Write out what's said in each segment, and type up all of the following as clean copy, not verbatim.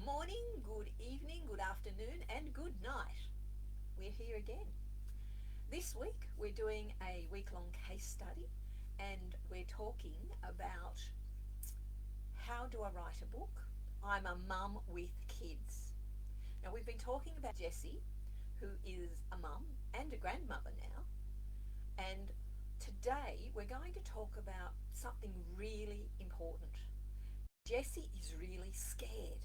morning, good evening, good afternoon, and good night. We're here again. This week we're doing a week-long case study and we're talking about how do I write a book? I'm a mum with kids. Now we've been talking about Jessie, who is a mum and a grandmother now, and today we're going to talk about something really important. Jessie is really scared.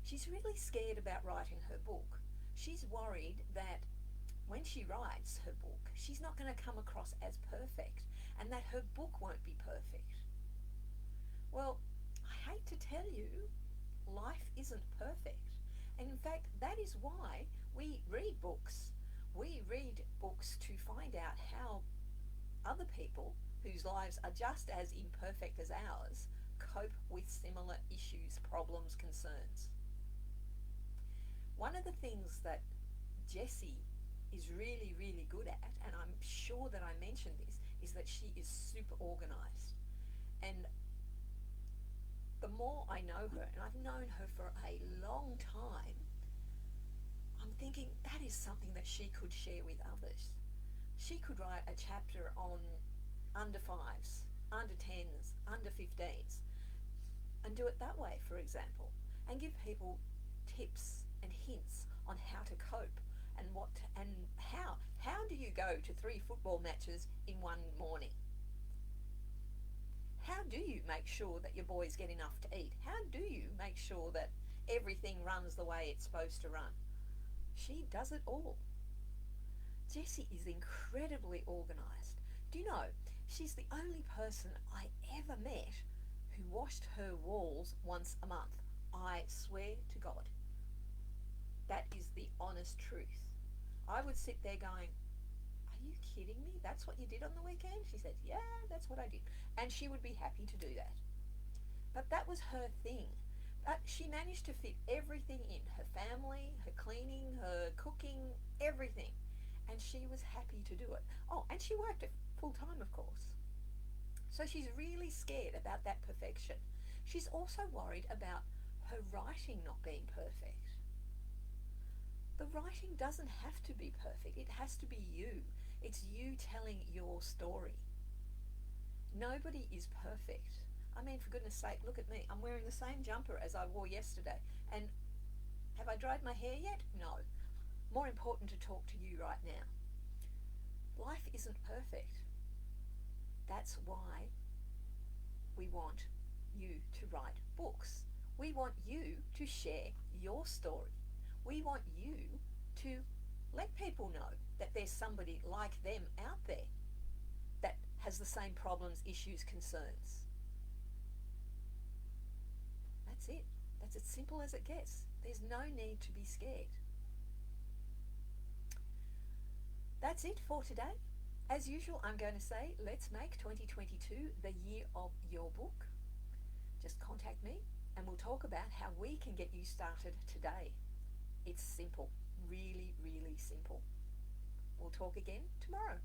She's really scared about writing her book. She's worried that when she writes her book, she's not going to come across as perfect and that her book won't be perfect. Well, I hate to tell you, life isn't perfect. And in fact, that is why we read books. We read books to find out how other people whose lives are just as imperfect as ours cope with similar issues, problems, concerns. One of the things that Jessie is really, really good at, and I'm sure that I mentioned this, is that she is super organised. And the more I know her, and I've known her for a long time, I'm thinking that is something that she could share with others. She could write a chapter on under fives, under tens, under 15s, and do it that way, for example, and give people tips and hints on how to cope and how do you go to 3 football matches in one morning? How do you make sure that your boys get enough to eat? How do you make sure that everything runs the way it's supposed to run? She does it all. Jessie is incredibly organised. Do you know, she's the only person I ever met who washed her walls once a month. I swear to God. That is the honest truth. I would sit there going, are you kidding me? That's what you did on the weekend? She said, yeah, that's what I did. And she would be happy to do that. But that was her thing. But she managed to fit everything in, her family, her cleaning, her cooking, everything. And she was happy to do it. Oh, and she worked it full time, of course. So she's really scared about that perfection. She's also worried about her writing not being perfect. The writing doesn't have to be perfect. It has to be you. It's you telling your story. Nobody is perfect. I mean, for goodness sake, look at me. I'm wearing the same jumper as I wore yesterday. And have I dried my hair yet? No. More important to talk to you right now. Life isn't perfect. That's why we want you to write books. We want you to share your story. We want you to let people know that there's somebody like them out there that has the same problems, issues, concerns. That's it. That's as simple as it gets. There's no need to be scared. That's it for today. As usual, I'm going to say, let's make 2022 the year of your book. Just contact me and we'll talk about how we can get you started today. It's simple, really, really simple. We'll talk again tomorrow.